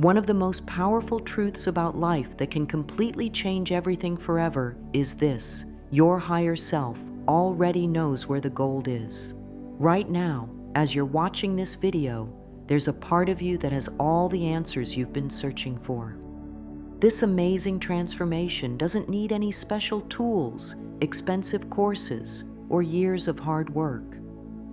One of the most powerful truths about life that can completely change everything forever is this: your higher self already knows where the gold is. Right now, as you're watching this video, there's a part of you that has all the answers you've been searching for. This amazing transformation doesn't need any special tools, expensive courses, or years of hard work.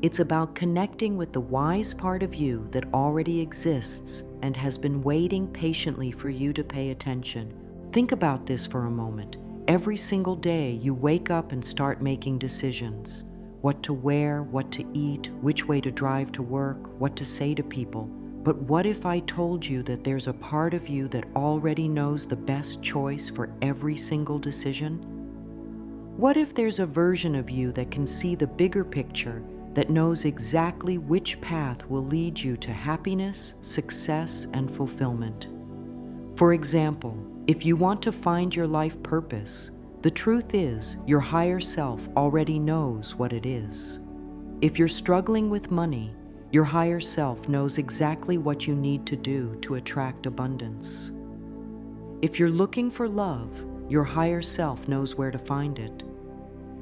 It's about connecting with the wise part of you that already exists and has been waiting patiently for you to pay attention. Think about this for a moment. Every single day you wake up and start making decisions. What to wear, what to eat, which way to drive to work, what to say to people. But what if I told you that there's a part of you that already knows the best choice for every single decision? What if there's a version of you that can see the bigger picture, that knows exactly which path will lead you to happiness, success, and fulfillment? For example, if you want to find your life purpose, the truth is your higher self already knows what it is. If you're struggling with money, your higher self knows exactly what you need to do to attract abundance. If you're looking for love, your higher self knows where to find it.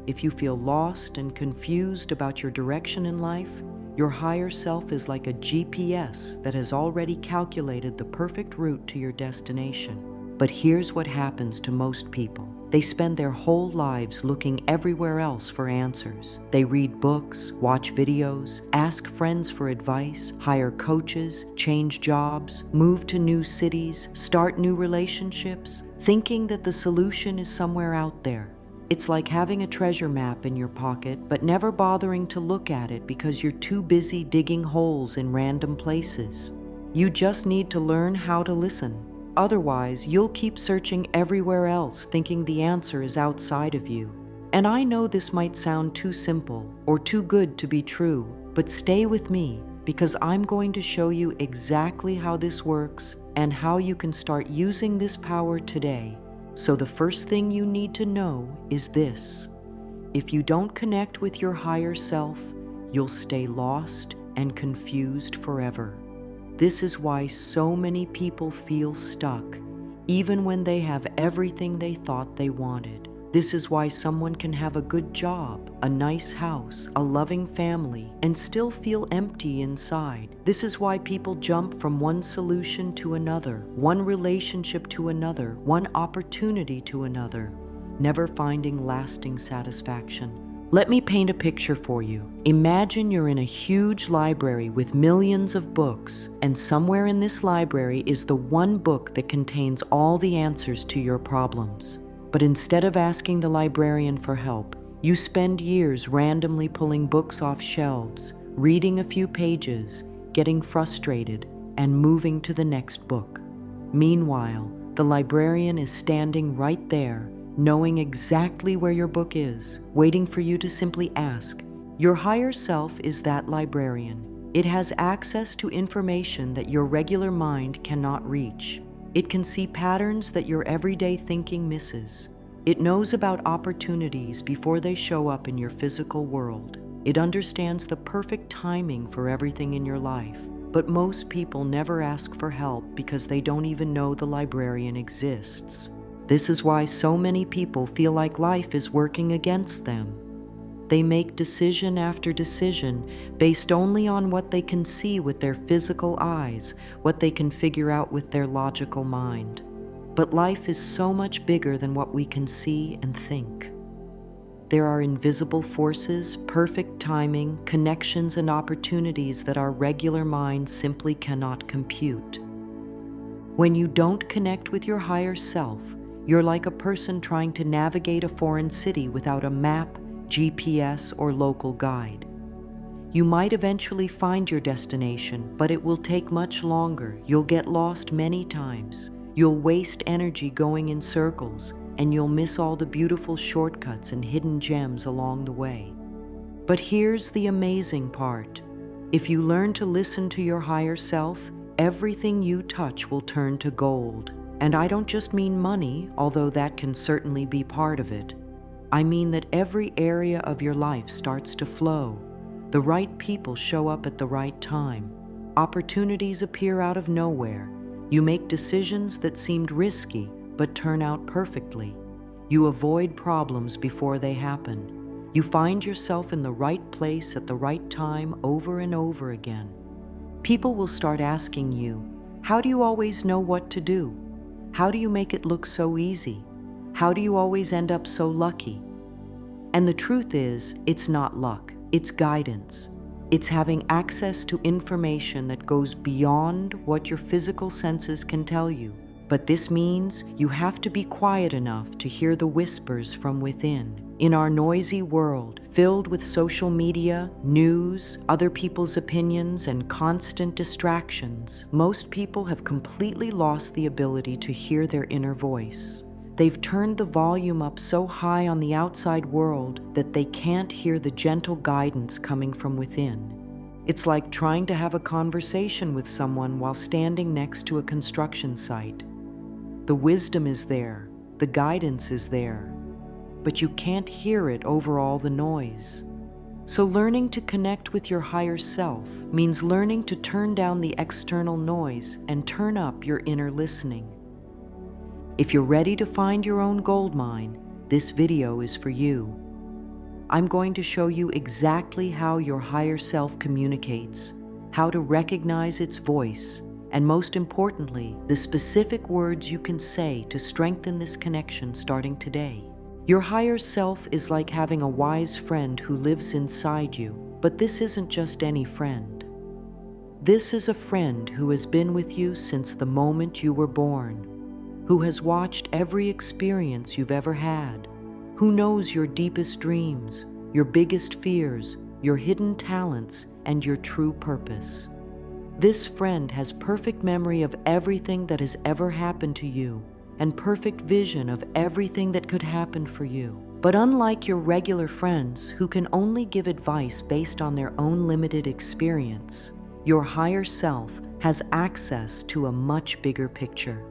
If you feel lost and confused about your direction in life, your higher self is like a GPS that has already calculated the perfect route to your destination. But here's what happens to most people. They spend their whole lives looking everywhere else for answers. They read books, watch videos, ask friends for advice, hire coaches, change jobs, move to new cities, start new relationships, thinking that the solution is somewhere out there. It's like having a treasure map in your pocket, but never bothering to look at it because you're too busy digging holes in random places. You just need to learn how to listen. Otherwise, you'll keep searching everywhere else, thinking the answer is outside of you. And I know this might sound too simple or too good to be true, but stay with me because I'm going to show you exactly how this works and how you can start using this power today. So the first thing you need to know is this: if you don't connect with your higher self, you'll stay lost and confused forever. This is why so many people feel stuck, even when they have everything they thought they wanted. This is why someone can have a good job, a nice house, a loving family, and still feel empty inside. This is why people jump from one solution to another, one relationship to another, one opportunity to another, never finding lasting satisfaction. Let me paint a picture for you. Imagine you're in a huge library with millions of books, and somewhere in this library is the one book that contains all the answers to your problems. But instead of asking the librarian for help, you spend years randomly pulling books off shelves, reading a few pages, getting frustrated, and moving to the next book. Meanwhile, the librarian is standing right there, knowing exactly where your book is, waiting for you to simply ask. Your higher self is that librarian. It has access to information that your regular mind cannot reach. It can see patterns that your everyday thinking misses. It knows about opportunities before they show up in your physical world. It understands the perfect timing for everything in your life. But most people never ask for help because they don't even know the librarian exists. This is why so many people feel like life is working against them. They make decision after decision based only on what they can see with their physical eyes, what they can figure out with their logical mind. But life is so much bigger than what we can see and think. There are invisible forces, perfect timing, connections, and opportunities that our regular mind simply cannot compute. When you don't connect with your higher self, you're like a person trying to navigate a foreign city without a map, GPS, or local guide. You might eventually find your destination, but it will take much longer. You'll get lost many times. You'll waste energy going in circles, and you'll miss all the beautiful shortcuts and hidden gems along the way. But here's the amazing part. If you learn to listen to your higher self, everything you touch will turn to gold. And I don't just mean money, although that can certainly be part of it. I mean that every area of your life starts to flow. The right people show up at the right time. Opportunities appear out of nowhere, You make decisions that seemed risky but turn out perfectly. You avoid problems before they happen. You find yourself in the right place at the right time over and over again. People will start asking you, how do you always know what to do? How do you make it look so easy? How do you always end up so lucky? And the truth is, it's not luck, it's guidance. It's having access to information that goes beyond what your physical senses can tell you. But this means you have to be quiet enough to hear the whispers from within. In our noisy world, filled with social media, news, other people's opinions, and constant distractions, most people have completely lost the ability to hear their inner voice. They've turned the volume up so high on the outside world that they can't hear the gentle guidance coming from within. It's like trying to have a conversation with someone while standing next to a construction site. The wisdom is there, the guidance is there, but you can't hear it over all the noise. So learning to connect with your higher self means learning to turn down the external noise and turn up your inner listening. If you're ready to find your own gold mine, this video is for you. I'm going to show you exactly how your higher self communicates, how to recognize its voice, and most importantly, the specific words you can say to strengthen this connection starting today. Your higher self is like having a wise friend who lives inside you, but this isn't just any friend. This is a friend who has been with you since the moment you were born, who has watched every experience you've ever had, who knows your deepest dreams, your biggest fears, your hidden talents, and your true purpose. This friend has perfect memory of everything that has ever happened to you and perfect vision of everything that could happen for you. But unlike your regular friends who can only give advice based on their own limited experience, your higher self has access to a much bigger picture.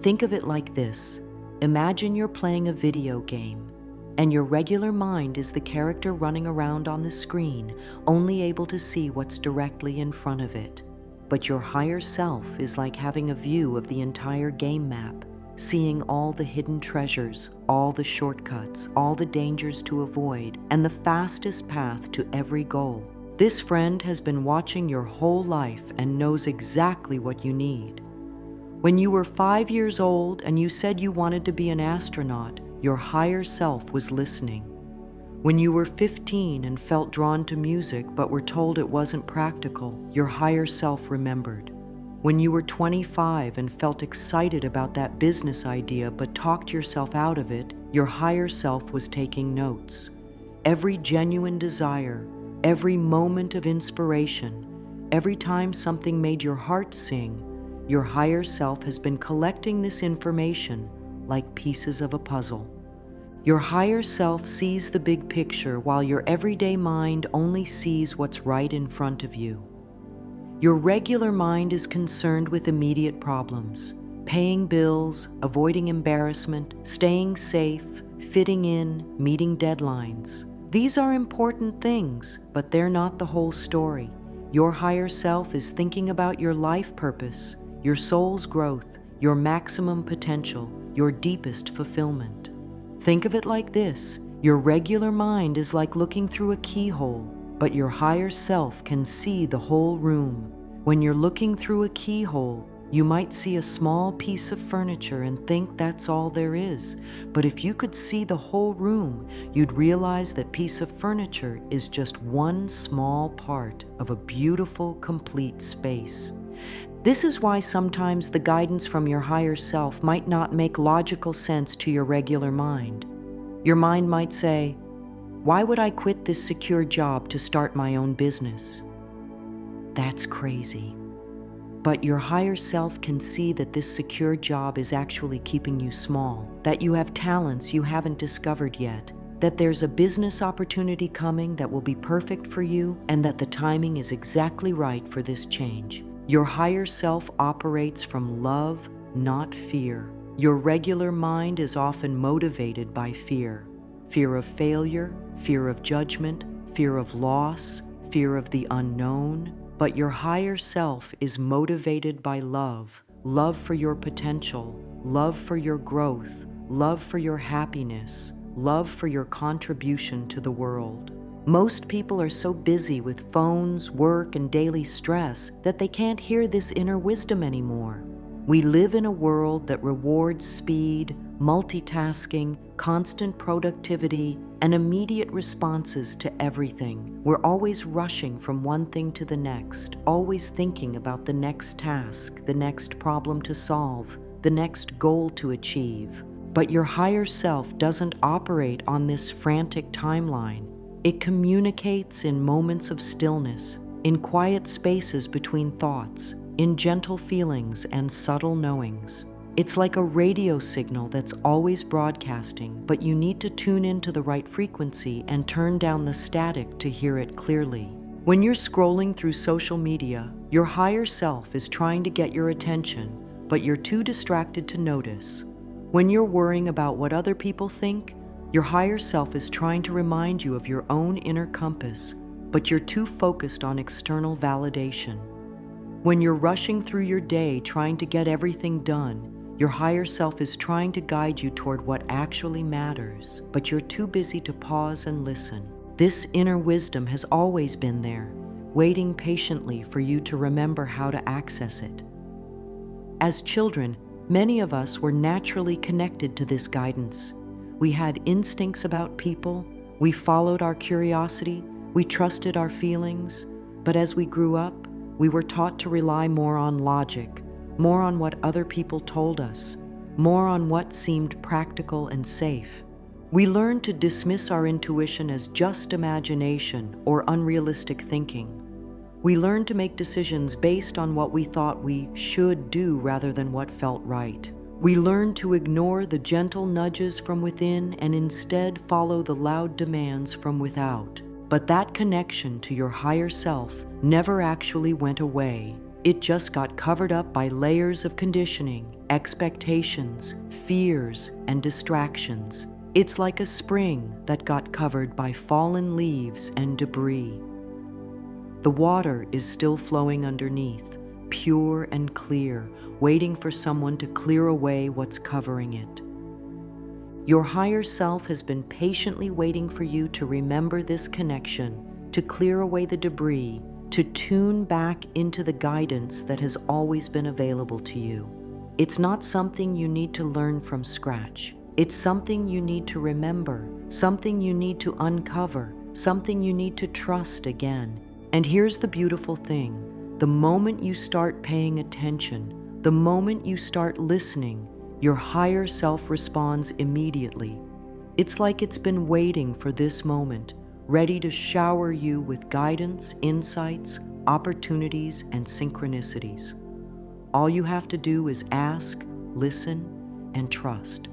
Think of it like this. Imagine you're playing a video game, and your regular mind is the character running around on the screen, only able to see what's directly in front of it. But your higher self is like having a view of the entire game map, seeing all the hidden treasures, all the shortcuts, all the dangers to avoid, and the fastest path to every goal. This friend has been watching your whole life and knows exactly what you need. When you were 5 years old and you said you wanted to be an astronaut, your higher self was listening. When you were 15 and felt drawn to music but were told it wasn't practical, your higher self remembered. When you were 25 and felt excited about that business idea but talked yourself out of it, your higher self was taking notes. Every genuine desire, every moment of inspiration, every time something made your heart sing, your higher self has been collecting this information like pieces of a puzzle. Your higher self sees the big picture while your everyday mind only sees what's right in front of you. Your regular mind is concerned with immediate problems, paying bills, avoiding embarrassment, staying safe, fitting in, meeting deadlines. These are important things, but they're not the whole story. Your higher self is thinking about your life purpose, your soul's growth, your maximum potential, your deepest fulfillment. Think of it like this. Your regular mind is like looking through a keyhole, but your higher self can see the whole room. When you're looking through a keyhole, you might see a small piece of furniture and think that's all there is. But if you could see the whole room, you'd realize that piece of furniture is just one small part of a beautiful, complete space. This is why sometimes the guidance from your higher self might not make logical sense to your regular mind. Your mind might say, "Why would I quit this secure job to start my own business? That's crazy." But your higher self can see that this secure job is actually keeping you small, that you have talents you haven't discovered yet, that there's a business opportunity coming that will be perfect for you, and that the timing is exactly right for this change. Your higher self operates from love, not fear. Your regular mind is often motivated by fear. Fear of failure, fear of judgment, fear of loss, fear of the unknown. But your higher self is motivated by love, love for your potential, love for your growth, love for your happiness, love for your contribution to the world. Most people are so busy with phones, work, and daily stress that they can't hear this inner wisdom anymore. We live in a world that rewards speed, multitasking, constant productivity, and immediate responses to everything. We're always rushing from one thing to the next, always thinking about the next task, the next problem to solve, the next goal to achieve. But your higher self doesn't operate on this frantic timeline. It communicates in moments of stillness, in quiet spaces between thoughts, in gentle feelings and subtle knowings. It's like a radio signal that's always broadcasting, but you need to tune into the right frequency and turn down the static to hear it clearly. When you're scrolling through social media, your higher self is trying to get your attention, but you're too distracted to notice. When you're worrying about what other people think, your higher self is trying to remind you of your own inner compass, but you're too focused on external validation. When you're rushing through your day trying to get everything done, your higher self is trying to guide you toward what actually matters, but you're too busy to pause and listen. This inner wisdom has always been there, waiting patiently for you to remember how to access it. As children, many of us were naturally connected to this guidance. We had instincts about people, we followed our curiosity, we trusted our feelings, but as we grew up, we were taught to rely more on logic, more on what other people told us, more on what seemed practical and safe. We learned to dismiss our intuition as just imagination or unrealistic thinking. We learned to make decisions based on what we thought we should do rather than what felt right. We learned to ignore the gentle nudges from within and instead follow the loud demands from without. But that connection to your higher self never actually went away. It just got covered up by layers of conditioning, expectations, fears, and distractions. It's like a spring that got covered by fallen leaves and debris. The water is still flowing underneath, pure and clear, waiting for someone to clear away what's covering it. Your higher self has been patiently waiting for you to remember this connection, to clear away the debris, to tune back into the guidance that has always been available to you. It's not something you need to learn from scratch. It's something you need to remember, something you need to uncover, something you need to trust again. And here's the beautiful thing. The moment you start paying attention, the moment you start listening, your higher self responds immediately. It's like it's been waiting for this moment, ready to shower you with guidance, insights, opportunities, and synchronicities. All you have to do is ask, listen, and trust.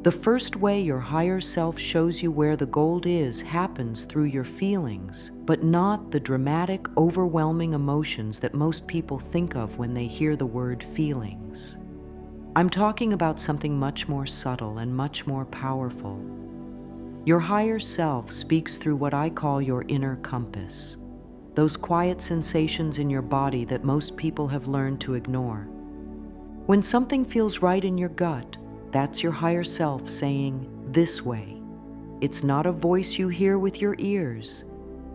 The first way your higher self shows you where the gold is happens through your feelings, but not the dramatic, overwhelming emotions that most people think of when they hear the word feelings. I'm talking about something much more subtle and much more powerful. Your higher self speaks through what I call your inner compass, those quiet sensations in your body that most people have learned to ignore. When something feels right in your gut, that's your higher self saying, "This way." It's not a voice you hear with your ears.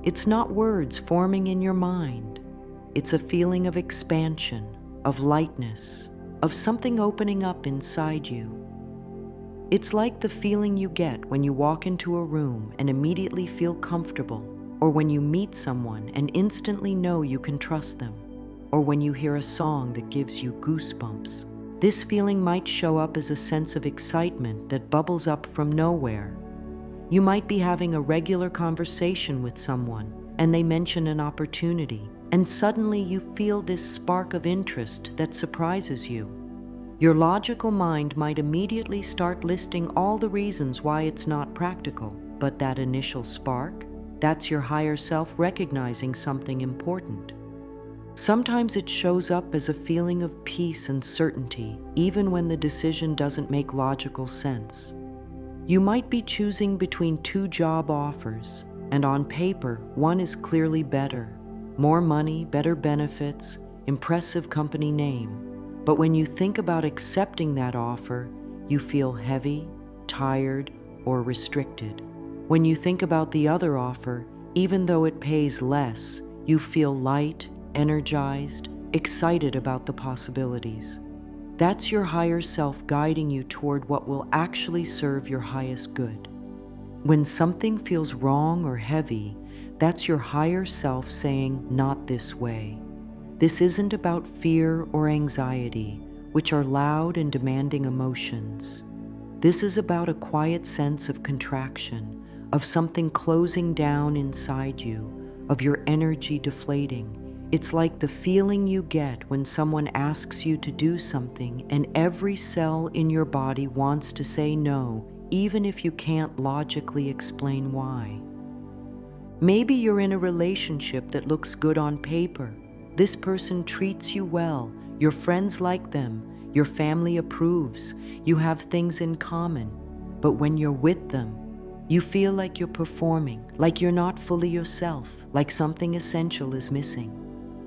It's not words forming in your mind. It's a feeling of expansion, of lightness, of something opening up inside you. It's like the feeling you get when you walk into a room and immediately feel comfortable, or when you meet someone and instantly know you can trust them, or when you hear a song that gives you goosebumps. This feeling might show up as a sense of excitement that bubbles up from nowhere. You might be having a regular conversation with someone, and they mention an opportunity, and suddenly you feel this spark of interest that surprises you. Your logical mind might immediately start listing all the reasons why it's not practical, but that initial spark, that's your higher self recognizing something important. Sometimes it shows up as a feeling of peace and certainty, even when the decision doesn't make logical sense. You might be choosing between two job offers, and on paper, one is clearly better. More money, better benefits, impressive company name. But when you think about accepting that offer, you feel heavy, tired, or restricted. When you think about the other offer, even though it pays less, you feel light, energized, excited about the possibilities. That's your higher self guiding you toward what will actually serve your highest good. When something feels wrong or heavy, that's your higher self saying, "Not this way." This isn't about fear or anxiety, which are loud and demanding emotions. This is about a quiet sense of contraction, of something closing down inside you, of your energy deflating. It's like the feeling you get when someone asks you to do something and every cell in your body wants to say no, even if you can't logically explain why. Maybe you're in a relationship that looks good on paper. This person treats you well, your friends like them, your family approves, you have things in common. But when you're with them, you feel like you're performing, like you're not fully yourself, like something essential is missing.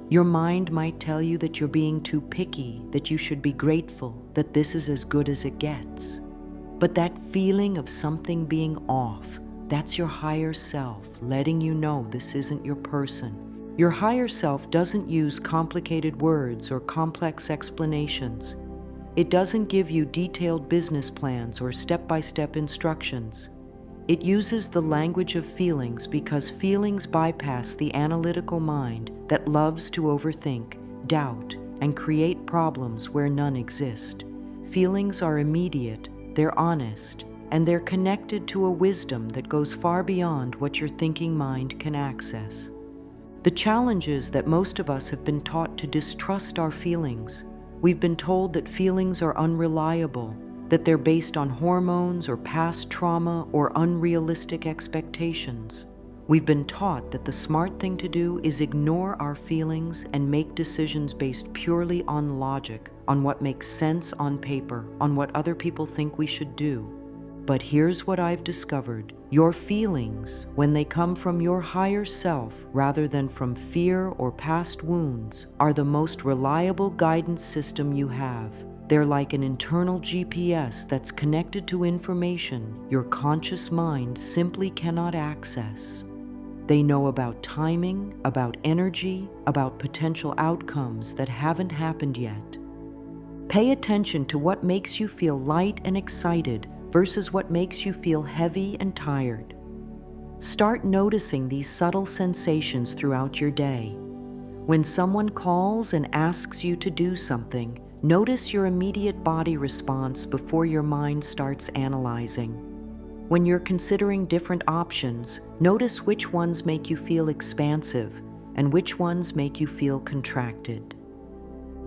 Your mind might tell you that you're being too picky, that you should be grateful, that this is as good as it gets. But that feeling of something being off, that's your higher self letting you know this isn't your person. Your higher self doesn't use complicated words or complex explanations. It doesn't give you detailed business plans or step-by-step instructions. It uses the language of feelings because feelings bypass the analytical mind that loves to overthink, doubt, and create problems where none exist. Feelings are immediate, they're honest, and they're connected to a wisdom that goes far beyond what your thinking mind can access. The challenge is that most of us have been taught to distrust our feelings. We've been told that feelings are unreliable, that they're based on hormones or past trauma or unrealistic expectations. We've been taught that the smart thing to do is ignore our feelings and make decisions based purely on logic, on what makes sense on paper, on what other people think we should do. But here's what I've discovered. Your feelings, when they come from your higher self rather than from fear or past wounds, are the most reliable guidance system you have. They're like an internal GPS that's connected to information your conscious mind simply cannot access. They know about timing, about energy, about potential outcomes that haven't happened yet. Pay attention to what makes you feel light and excited versus what makes you feel heavy and tired. Start noticing these subtle sensations throughout your day. When someone calls and asks you to do something, notice your immediate body response before your mind starts analyzing. When you're considering different options, notice which ones make you feel expansive and which ones make you feel contracted.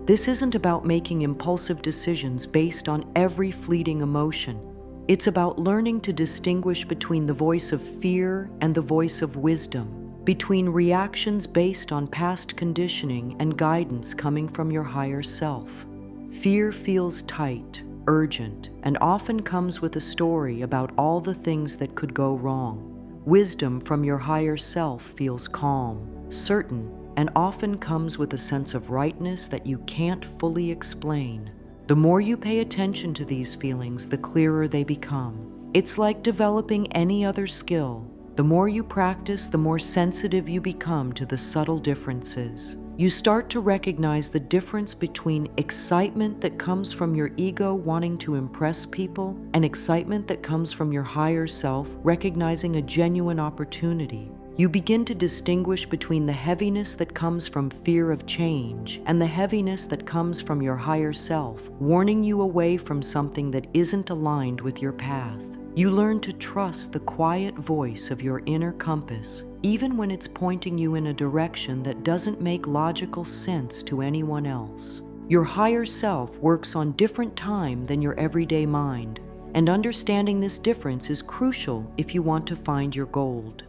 This isn't about making impulsive decisions based on every fleeting emotion. It's about learning to distinguish between the voice of fear and the voice of wisdom, between reactions based on past conditioning and guidance coming from your higher self. Fear feels tight, urgent, and often comes with a story about all the things that could go wrong. Wisdom from your higher self feels calm, certain, and often comes with a sense of rightness that you can't fully explain. The more you pay attention to these feelings, the clearer they become. It's like developing any other skill. The more you practice, the more sensitive you become to the subtle differences. You start to recognize the difference between excitement that comes from your ego wanting to impress people and excitement that comes from your higher self recognizing a genuine opportunity. You begin to distinguish between the heaviness that comes from fear of change and the heaviness that comes from your higher self, warning you away from something that isn't aligned with your path. You learn to trust the quiet voice of your inner compass, even when it's pointing you in a direction that doesn't make logical sense to anyone else. Your higher self works on different time than your everyday mind, and understanding this difference is crucial if you want to find your gold.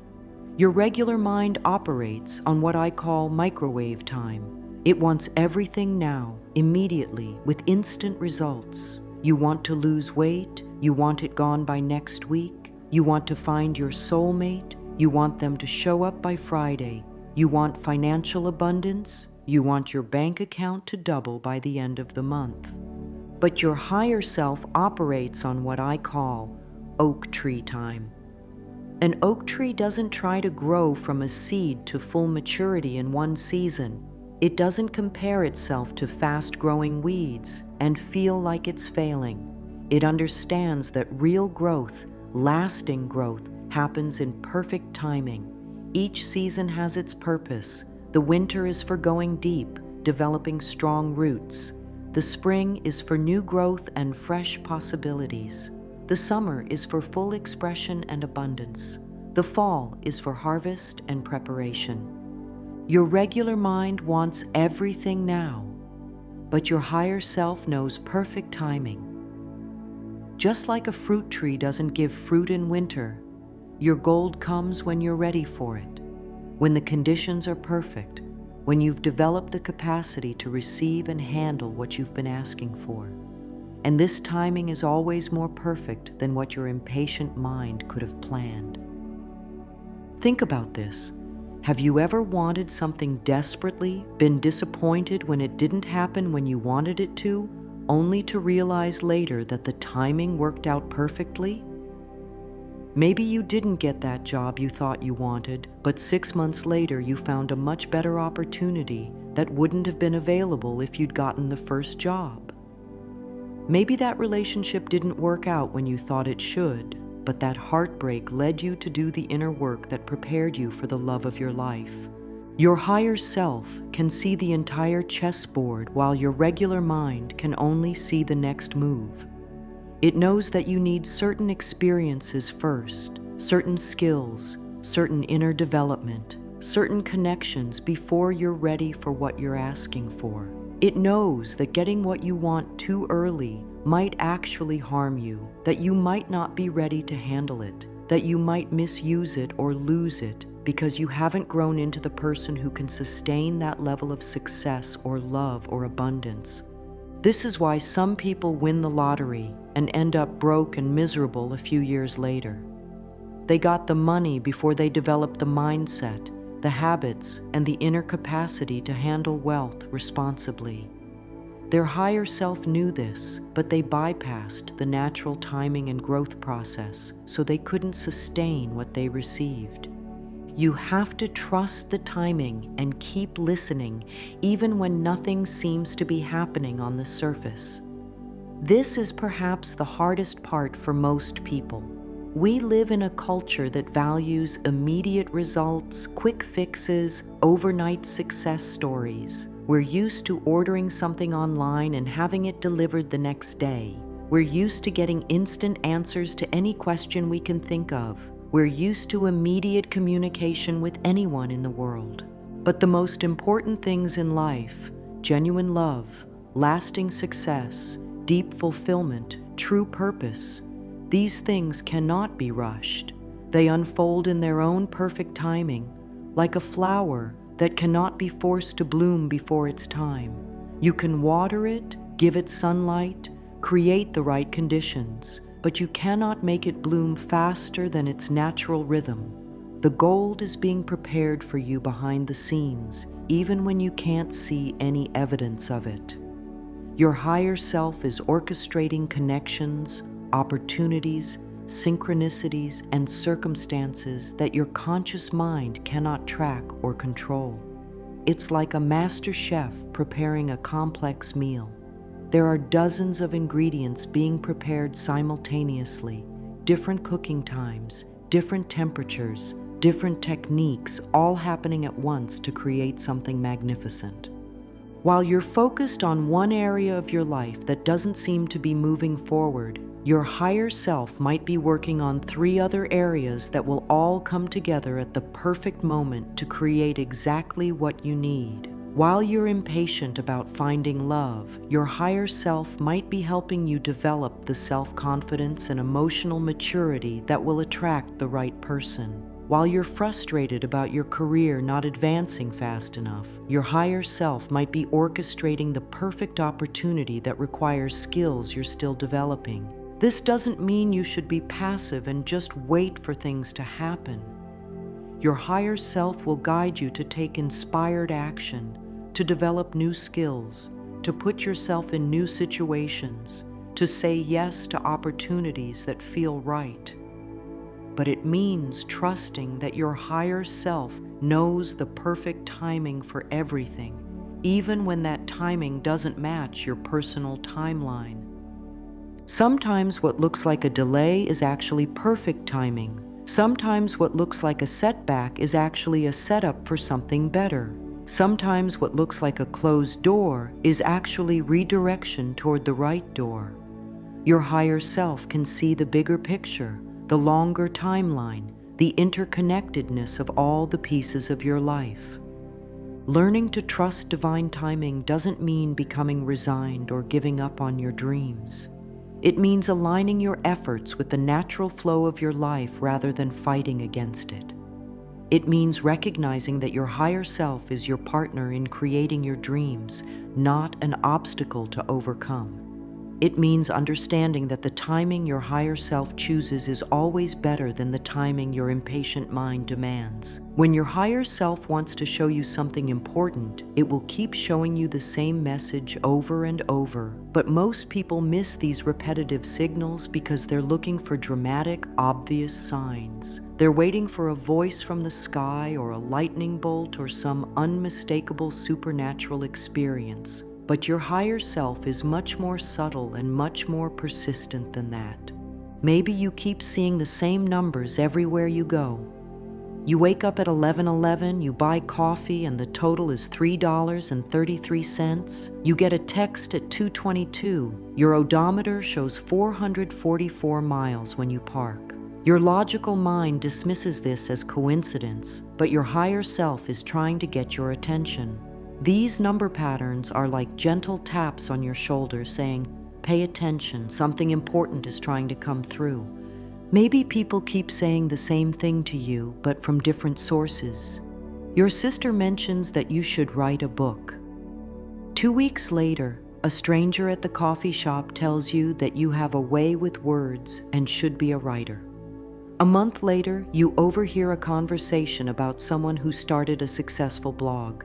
Your regular mind operates on what I call microwave time. It wants everything now, immediately, with instant results. You want to lose weight, you want it gone by next week, you want to find your soulmate, you want them to show up by Friday, you want financial abundance, You want your bank account to double by the end of the month. But your higher self operates on what I call oak tree time. An oak tree doesn't try to grow from a seed to full maturity in one season. It doesn't compare itself to fast-growing weeds and feel like it's failing. It understands that real growth, lasting growth, happens in perfect timing. Each season has its purpose. The winter is for going deep, developing strong roots. The spring is for new growth and fresh possibilities. The summer is for full expression and abundance. The fall is for harvest and preparation. Your regular mind wants everything now, but your higher self knows perfect timing. Just like a fruit tree doesn't give fruit in winter, your gold comes when you're ready for it, when the conditions are perfect, when you've developed the capacity to receive and handle what you've been asking for. And this timing is always more perfect than what your impatient mind could have planned. Think about this. Have you ever wanted something desperately, been disappointed when it didn't happen when you wanted it to, only to realize later that the timing worked out perfectly? Maybe you didn't get that job you thought you wanted, but 6 months later you found a much better opportunity that wouldn't have been available if you'd gotten the first job. Maybe that relationship didn't work out when you thought it should, but that heartbreak led you to do the inner work that prepared you for the love of your life. Your higher self can see the entire chessboard while your regular mind can only see the next move. It knows that you need certain experiences first, certain skills, certain inner development, certain connections before you're ready for what you're asking for. It knows that getting what you want too early might actually harm you, that you might not be ready to handle it, that you might misuse it or lose it because you haven't grown into the person who can sustain that level of success or love or abundance. This is why some people win the lottery and end up broke and miserable a few years later. They got the money before they developed the mindset, the habits, and the inner capacity to handle wealth responsibly. Their higher self knew this, but they bypassed the natural timing and growth process, so they couldn't sustain what they received. You have to trust the timing and keep listening, even when nothing seems to be happening on the surface. This is perhaps the hardest part for most people. We live in a culture that values immediate results, quick fixes, overnight success stories. We're used to ordering something online and having it delivered the next day. We're used to getting instant answers to any question we can think of. We're used to immediate communication with anyone in the world. But the most important things in life, genuine love, lasting success, deep fulfillment, true purpose, these things cannot be rushed. They unfold in their own perfect timing, like a flower that cannot be forced to bloom before its time. You can water it, give it sunlight, create the right conditions, but you cannot make it bloom faster than its natural rhythm. The gold is being prepared for you behind the scenes, even when you can't see any evidence of it. Your higher self is orchestrating connections, opportunities, synchronicities, and circumstances that your conscious mind cannot track or control. It's like a master chef preparing a complex meal. There are dozens of ingredients being prepared simultaneously, different cooking times, different temperatures, different techniques, all happening at once to create something magnificent. While you're focused on one area of your life that doesn't seem to be moving forward, your higher self might be working on 3 other areas that will all come together at the perfect moment to create exactly what you need. While you're impatient about finding love, your higher self might be helping you develop the self-confidence and emotional maturity that will attract the right person. While you're frustrated about your career not advancing fast enough, your higher self might be orchestrating the perfect opportunity that requires skills you're still developing. This doesn't mean you should be passive and just wait for things to happen. Your higher self will guide you to take inspired action, to develop new skills, to put yourself in new situations, to say yes to opportunities that feel right. But it means trusting that your higher self knows the perfect timing for everything, even when that timing doesn't match your personal timeline. Sometimes what looks like a delay is actually perfect timing. Sometimes what looks like a setback is actually a setup for something better. Sometimes what looks like a closed door is actually redirection toward the right door. Your higher self can see the bigger picture, the longer timeline, the interconnectedness of all the pieces of your life. Learning to trust divine timing doesn't mean becoming resigned or giving up on your dreams. It means aligning your efforts with the natural flow of your life rather than fighting against it. It means recognizing that your higher self is your partner in creating your dreams, not an obstacle to overcome. It means understanding that the timing your higher self chooses is always better than the timing your impatient mind demands. When your higher self wants to show you something important, it will keep showing you the same message over and over. But most people miss these repetitive signals because they're looking for dramatic, obvious signs. They're waiting for a voice from the sky or a lightning bolt or some unmistakable supernatural experience. But your higher self is much more subtle and much more persistent than that. Maybe you keep seeing the same numbers everywhere you go. You wake up at 11:11, you buy coffee, and the total is $3.33. You get a text at 2:22. Your odometer shows 444 miles when you park. Your logical mind dismisses this as coincidence, but your higher self is trying to get your attention. These number patterns are like gentle taps on your shoulder saying, "Pay attention, something important is trying to come through." Maybe people keep saying the same thing to you, but from different sources. Your sister mentions that you should write a book. 2 weeks later, a stranger at the coffee shop tells you that you have a way with words and should be a writer. A month later, you overhear a conversation about someone who started a successful blog.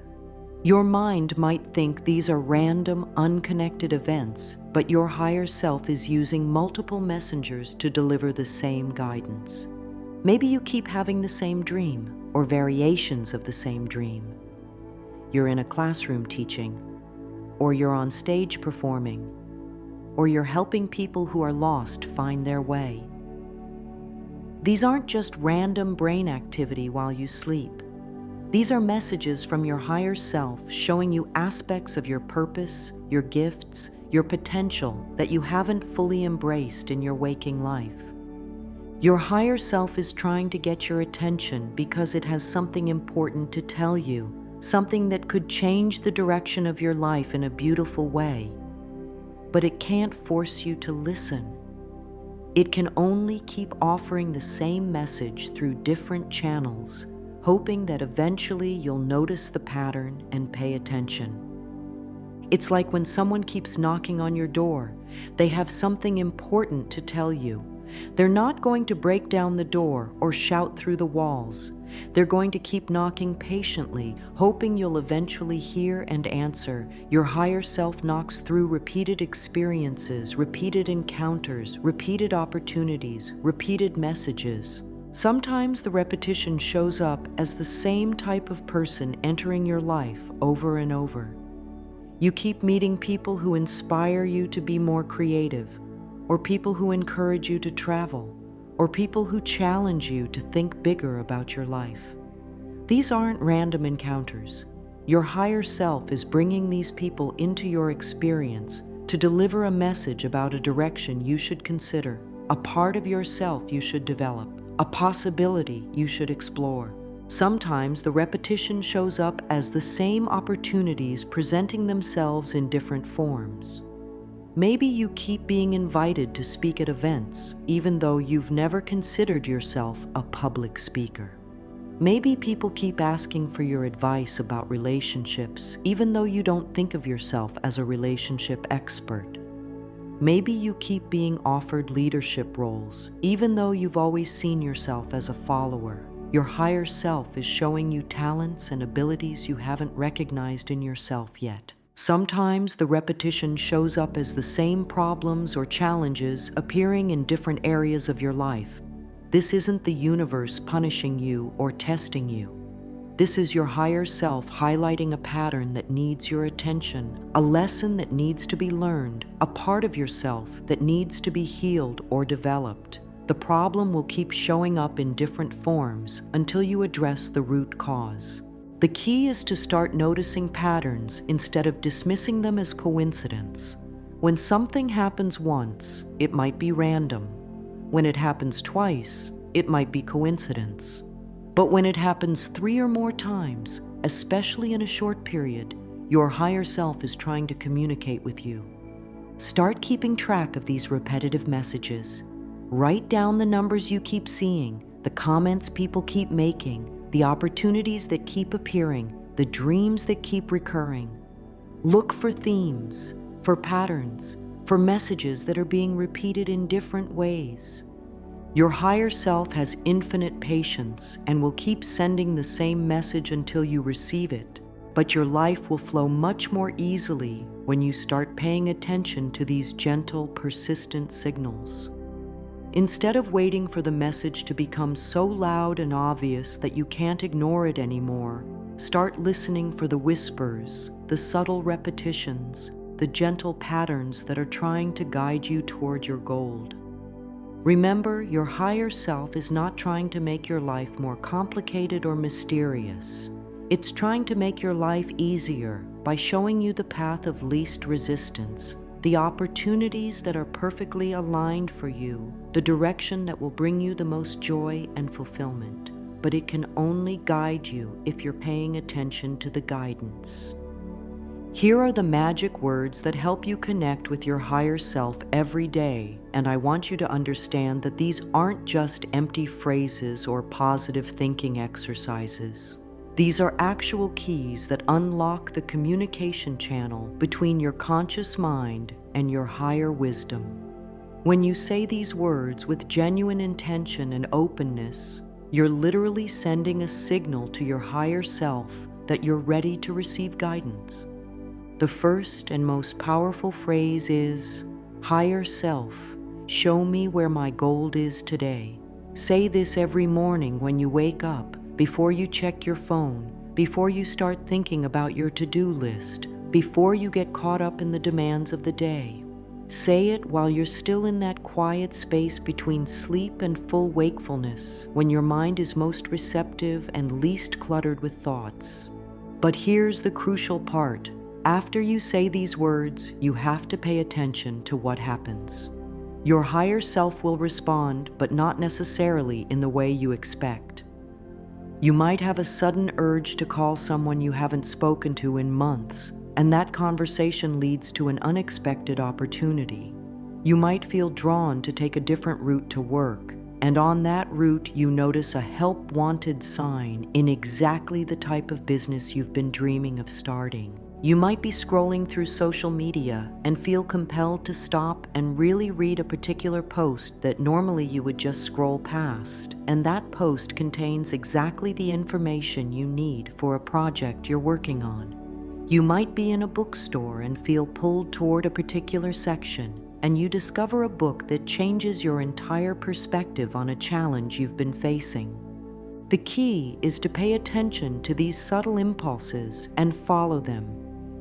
Your mind might think these are random, unconnected events, but your higher self is using multiple messengers to deliver the same guidance. Maybe you keep having the same dream, or variations of the same dream. You're in a classroom teaching, or you're on stage performing, or you're helping people who are lost find their way. These aren't just random brain activity while you sleep. These are messages from your higher self showing you aspects of your purpose, your gifts, your potential that you haven't fully embraced in your waking life. Your higher self is trying to get your attention because it has something important to tell you, something that could change the direction of your life in a beautiful way. But it can't force you to listen. It can only keep offering the same message through different channels, hoping that eventually you'll notice the pattern and pay attention. It's like when someone keeps knocking on your door. They have something important to tell you. They're not going to break down the door or shout through the walls. They're going to keep knocking patiently, hoping you'll eventually hear and answer. Your higher self knocks through repeated experiences, repeated encounters, repeated opportunities, repeated messages. Sometimes the repetition shows up as the same type of person entering your life over and over. You keep meeting people who inspire you to be more creative, or people who encourage you to travel, or people who challenge you to think bigger about your life. These aren't random encounters. Your higher self is bringing these people into your experience to deliver a message about a direction you should consider, a part of yourself you should develop, a possibility you should explore. Sometimes the repetition shows up as the same opportunities presenting themselves in different forms. Maybe you keep being invited to speak at events, even though you've never considered yourself a public speaker. Maybe people keep asking for your advice about relationships, even though you don't think of yourself as a relationship expert. Maybe you keep being offered leadership roles, even though you've always seen yourself as a follower. Your higher self is showing you talents and abilities you haven't recognized in yourself yet. Sometimes the repetition shows up as the same problems or challenges appearing in different areas of your life. This isn't the universe punishing you or testing you. This is your higher self highlighting a pattern that needs your attention, a lesson that needs to be learned, a part of yourself that needs to be healed or developed. The problem will keep showing up in different forms until you address the root cause. The key is to start noticing patterns instead of dismissing them as coincidence. When something happens once, it might be random. When it happens twice, it might be coincidence. But when it happens 3 or more times, especially in a short period, your higher self is trying to communicate with you. Start keeping track of these repetitive messages. Write down the numbers you keep seeing, the comments people keep making, the opportunities that keep appearing, the dreams that keep recurring. Look for themes, for patterns, for messages that are being repeated in different ways. Your higher self has infinite patience and will keep sending the same message until you receive it, but your life will flow much more easily when you start paying attention to these gentle, persistent signals. Instead of waiting for the message to become so loud and obvious that you can't ignore it anymore, start listening for the whispers, the subtle repetitions, the gentle patterns that are trying to guide you toward your goal. Remember, your higher self is not trying to make your life more complicated or mysterious. It's trying to make your life easier by showing you the path of least resistance, the opportunities that are perfectly aligned for you, the direction that will bring you the most joy and fulfillment. But it can only guide you if you're paying attention to the guidance. Here are the magic words that help you connect with your higher self every day, and I want you to understand that these aren't just empty phrases or positive thinking exercises. These are actual keys that unlock the communication channel between your conscious mind and your higher wisdom. When you say these words with genuine intention and openness, you're literally sending a signal to your higher self that you're ready to receive guidance. The first and most powerful phrase is, "Higher self, show me where my goal is today." Say this every morning when you wake up, before you check your phone, before you start thinking about your to-do list, before you get caught up in the demands of the day. Say it while you're still in that quiet space between sleep and full wakefulness, when your mind is most receptive and least cluttered with thoughts. But here's the crucial part. After you say these words, you have to pay attention to what happens. Your higher self will respond, but not necessarily in the way you expect. You might have a sudden urge to call someone you haven't spoken to in months, and that conversation leads to an unexpected opportunity. You might feel drawn to take a different route to work, and on that route you notice a help wanted sign in exactly the type of business you've been dreaming of starting. You might be scrolling through social media and feel compelled to stop and really read a particular post that normally you would just scroll past, and that post contains exactly the information you need for a project you're working on. You might be in a bookstore and feel pulled toward a particular section, and you discover a book that changes your entire perspective on a challenge you've been facing. The key is to pay attention to these subtle impulses and follow them.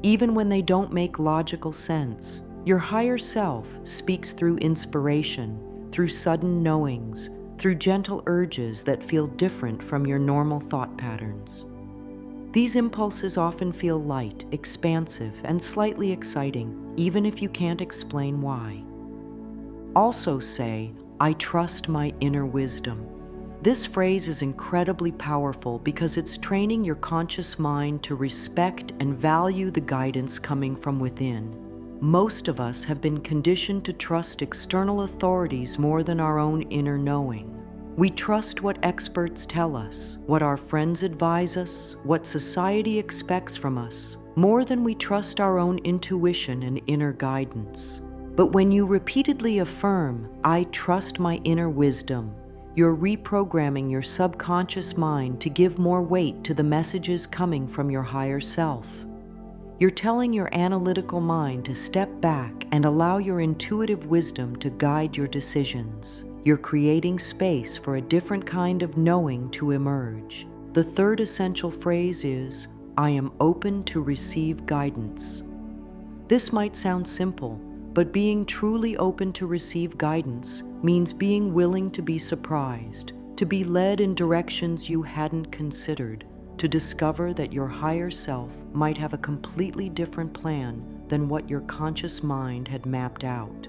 Even when they don't make logical sense, your higher self speaks through inspiration, through sudden knowings, through gentle urges that feel different from your normal thought patterns. These impulses often feel light, expansive, and slightly exciting, even if you can't explain why. Also say, "I trust my inner wisdom." This phrase is incredibly powerful because it's training your conscious mind to respect and value the guidance coming from within. Most of us have been conditioned to trust external authorities more than our own inner knowing. We trust what experts tell us, what our friends advise us, what society expects from us, more than we trust our own intuition and inner guidance. But when you repeatedly affirm, "I trust my inner wisdom," you're reprogramming your subconscious mind to give more weight to the messages coming from your higher self. You're telling your analytical mind to step back and allow your intuitive wisdom to guide your decisions. You're creating space for a different kind of knowing to emerge. The third essential phrase is, I am open to receive guidance. This might sound simple, but being truly open to receive guidance means being willing to be surprised, to be led in directions you hadn't considered, to discover that your higher self might have a completely different plan than what your conscious mind had mapped out.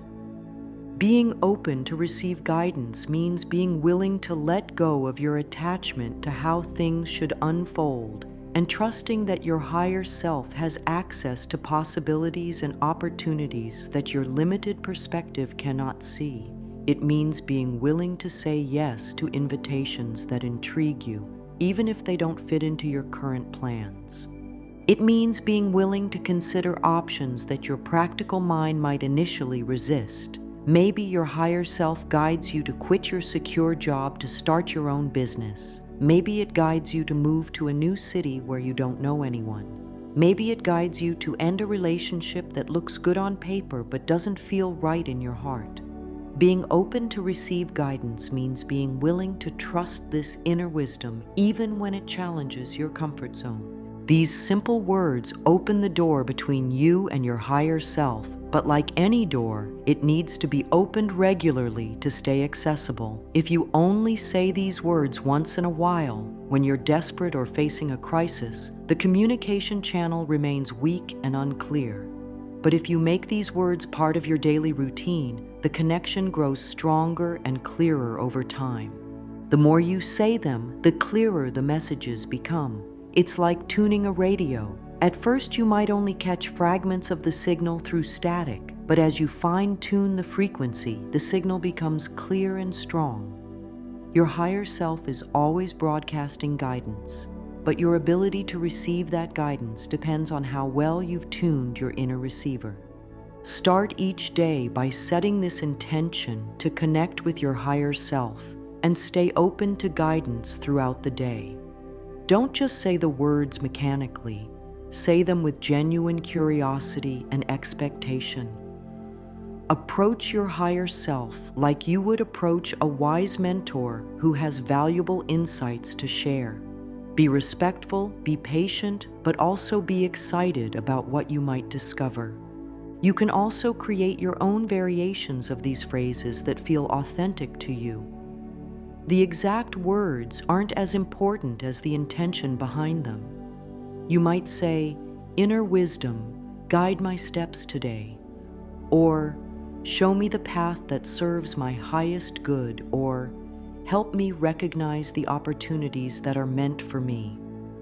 Being open to receive guidance means being willing to let go of your attachment to how things should unfold and trusting that your higher self has access to possibilities and opportunities that your limited perspective cannot see. It means being willing to say yes to invitations that intrigue you, even if they don't fit into your current plans. It means being willing to consider options that your practical mind might initially resist. Maybe your higher self guides you to quit your secure job to start your own business. Maybe it guides you to move to a new city where you don't know anyone. Maybe it guides you to end a relationship that looks good on paper but doesn't feel right in your heart. Being open to receive guidance means being willing to trust this inner wisdom even when it challenges your comfort zone. These simple words open the door between you and your higher self, but like any door, it needs to be opened regularly to stay accessible. If you only say these words once in a while, when you're desperate or facing a crisis, the communication channel remains weak and unclear. But if you make these words part of your daily routine, the connection grows stronger and clearer over time. The more you say them, the clearer the messages become. It's like tuning a radio. At first, you might only catch fragments of the signal through static, but as you fine-tune the frequency, the signal becomes clear and strong. Your higher self is always broadcasting guidance, but your ability to receive that guidance depends on how well you've tuned your inner receiver. Start each day by setting this intention to connect with your higher self and stay open to guidance throughout the day. Don't just say the words mechanically. Say them with genuine curiosity and expectation. Approach your higher self like you would approach a wise mentor who has valuable insights to share. Be respectful, be patient, but also be excited about what you might discover. You can also create your own variations of these phrases that feel authentic to you. The exact words aren't as important as the intention behind them. You might say, "Inner wisdom, guide my steps today," or "Show me the path that serves my highest good," or "Help me recognize the opportunities that are meant for me."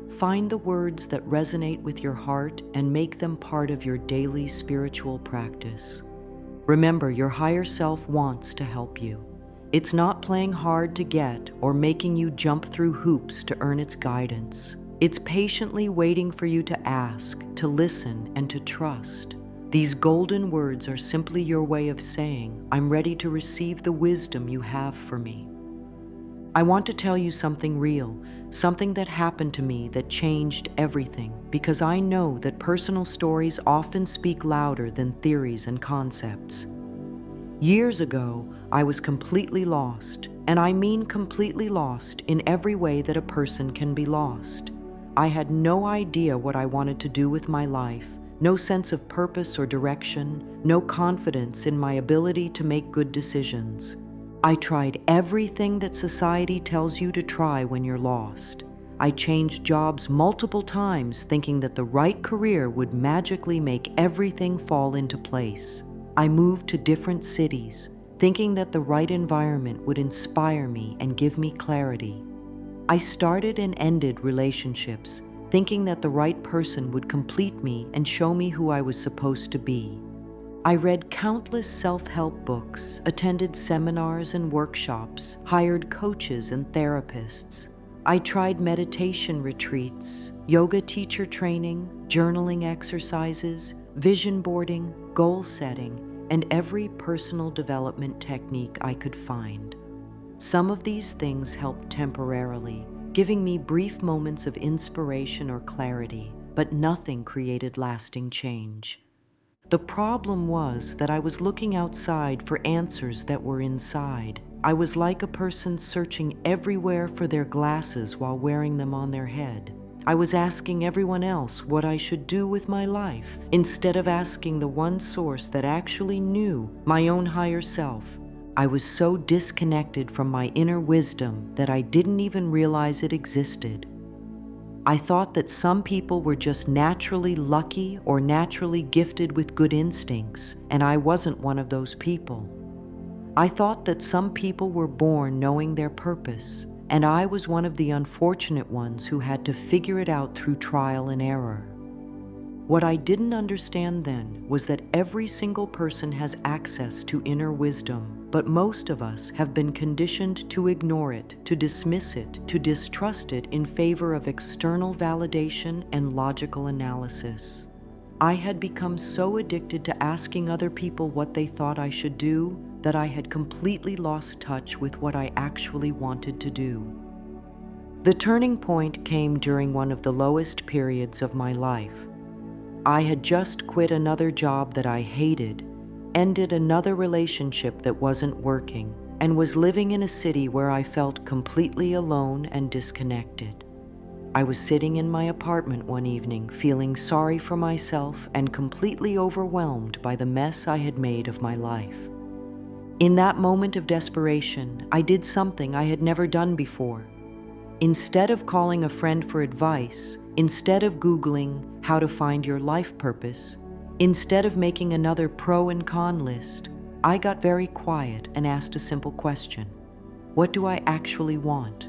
Find the words that resonate with your heart and make them part of your daily spiritual practice. Remember, your higher self wants to help you. It's not playing hard to get or making you jump through hoops to earn its guidance. It's patiently waiting for you to ask, to listen, and to trust. These golden words are simply your way of saying, "I'm ready to receive the wisdom you have for me." I want to tell you something real, something that happened to me that changed everything, because I know that personal stories often speak louder than theories and concepts. Years ago, I was completely lost, and I mean completely lost in every way that a person can be lost. I had no idea what I wanted to do with my life, no sense of purpose or direction, no confidence in my ability to make good decisions. I tried everything that society tells you to try when you're lost. I changed jobs multiple times thinking that the right career would magically make everything fall into place. I moved to different cities, thinking that the right environment would inspire me and give me clarity. I started and ended relationships, thinking that the right person would complete me and show me who I was supposed to be. I read countless self-help books, attended seminars and workshops, hired coaches and therapists. I tried meditation retreats, yoga teacher training, journaling exercises, vision boarding, goal setting, and every personal development technique I could find. Some of these things helped temporarily, giving me brief moments of inspiration or clarity, but nothing created lasting change. The problem was that I was looking outside for answers that were inside. I was like a person searching everywhere for their glasses while wearing them on their head. I was asking everyone else what I should do with my life, instead of asking the one source that actually knew, my own higher self. I was so disconnected from my inner wisdom that I didn't even realize it existed. I thought that some people were just naturally lucky or naturally gifted with good instincts, and I wasn't one of those people. I thought that some people were born knowing their purpose, and I was one of the unfortunate ones who had to figure it out through trial and error. What I didn't understand then was that every single person has access to inner wisdom, but most of us have been conditioned to ignore it, to dismiss it, to distrust it in favor of external validation and logical analysis. I had become so addicted to asking other people what they thought I should do that I had completely lost touch with what I actually wanted to do. The turning point came during one of the lowest periods of my life. I had just quit another job that I hated, ended another relationship that wasn't working, and was living in a city where I felt completely alone and disconnected. I was sitting in my apartment one evening, feeling sorry for myself and completely overwhelmed by the mess I had made of my life. In that moment of desperation, I did something I had never done before. Instead of calling a friend for advice, instead of Googling how to find your life purpose, instead of making another pro and con list, I got very quiet and asked a simple question. What do I actually want?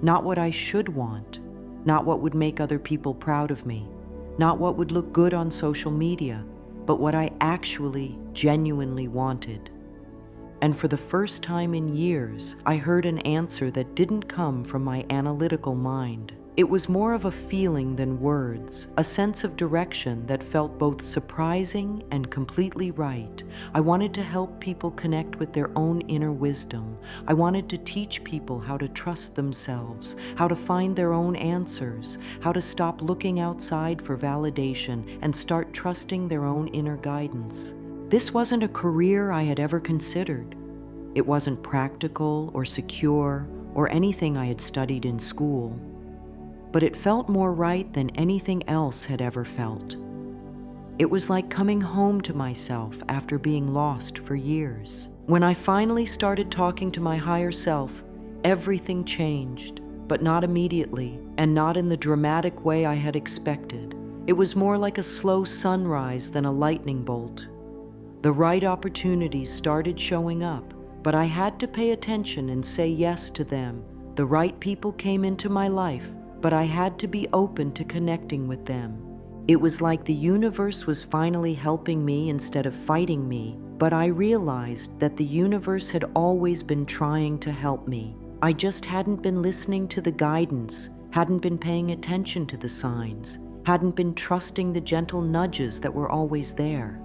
Not what I should want, not what would make other people proud of me, not what would look good on social media, but what I actually, genuinely wanted. And for the first time in years, I heard an answer that didn't come from my analytical mind. It was more of a feeling than words, a sense of direction that felt both surprising and completely right. I wanted to help people connect with their own inner wisdom. I wanted to teach people how to trust themselves, how to find their own answers, how to stop looking outside for validation and start trusting their own inner guidance. This wasn't a career I had ever considered. It wasn't practical or secure or anything I had studied in school. But it felt more right than anything else had ever felt. It was like coming home to myself after being lost for years. When I finally started talking to my higher self, everything changed, but not immediately, and not in the dramatic way I had expected. It was more like a slow sunrise than a lightning bolt. The right opportunities started showing up, but I had to pay attention and say yes to them. The right people came into my life, but I had to be open to connecting with them. It was like the universe was finally helping me instead of fighting me, but I realized that the universe had always been trying to help me. I just hadn't been listening to the guidance, hadn't been paying attention to the signs, hadn't been trusting the gentle nudges that were always there.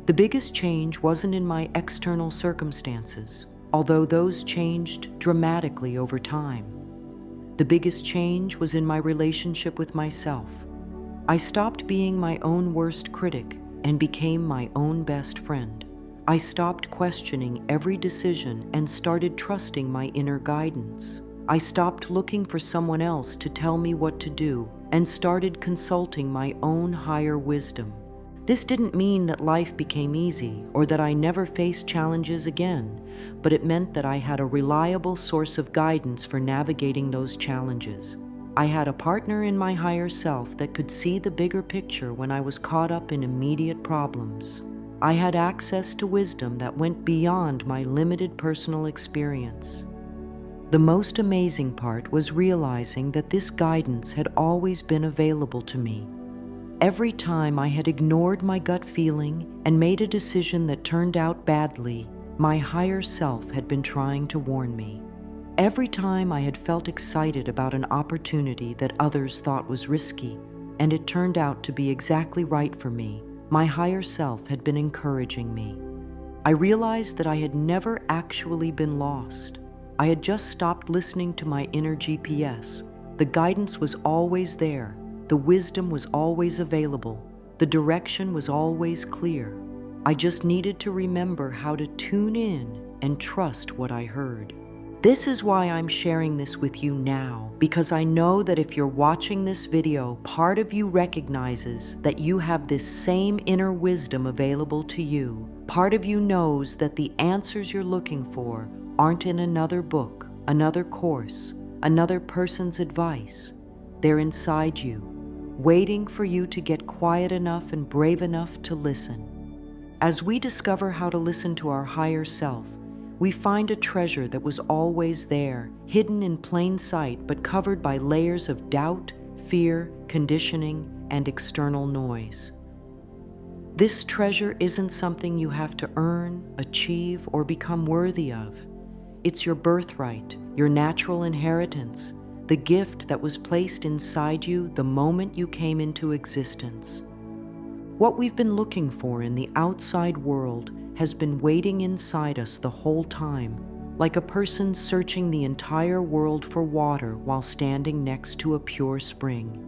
The biggest change wasn't in my external circumstances, although those changed dramatically over time. The biggest change was in my relationship with myself. I stopped being my own worst critic and became my own best friend. I stopped questioning every decision and started trusting my inner guidance. I stopped looking for someone else to tell me what to do and started consulting my own higher wisdom. This didn't mean that life became easy or that I never faced challenges again, but it meant that I had a reliable source of guidance for navigating those challenges. I had a partner in my higher self that could see the bigger picture when I was caught up in immediate problems. I had access to wisdom that went beyond my limited personal experience. The most amazing part was realizing that this guidance had always been available to me. Every time I had ignored my gut feeling and made a decision that turned out badly, my higher self had been trying to warn me. Every time I had felt excited about an opportunity that others thought was risky, and it turned out to be exactly right for me, my higher self had been encouraging me. I realized that I had never actually been lost. I had just stopped listening to my inner GPS. The guidance was always there. The wisdom was always available. The direction was always clear. I just needed to remember how to tune in and trust what I heard. This is why I'm sharing this with you now, because I know that if you're watching this video, part of you recognizes that you have this same inner wisdom available to you. Part of you knows that the answers you're looking for aren't in another book, another course, another person's advice. They're inside you, waiting for you to get quiet enough and brave enough to listen. As we discover how to listen to our higher self, we find a treasure that was always there, hidden in plain sight, but covered by layers of doubt, fear, conditioning, and external noise. This treasure isn't something you have to earn, achieve, or become worthy of. It's your birthright, your natural inheritance, the gift that was placed inside you the moment you came into existence. What we've been looking for in the outside world has been waiting inside us the whole time, like a person searching the entire world for water while standing next to a pure spring.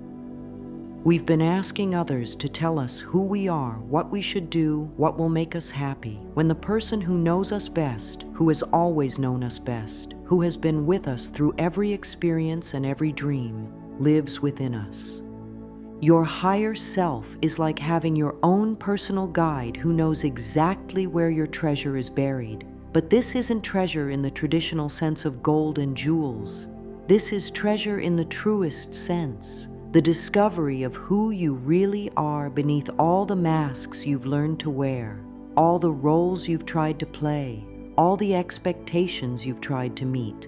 We've been asking others to tell us who we are, what we should do, what will make us happy, when the person who knows us best, who has always known us best, who has been with us through every experience and every dream, lives within us. Your higher self is like having your own personal guide who knows exactly where your treasure is buried. But this isn't treasure in the traditional sense of gold and jewels. This is treasure in the truest sense, the discovery of who you really are beneath all the masks you've learned to wear, all the roles you've tried to play, all the expectations you've tried to meet.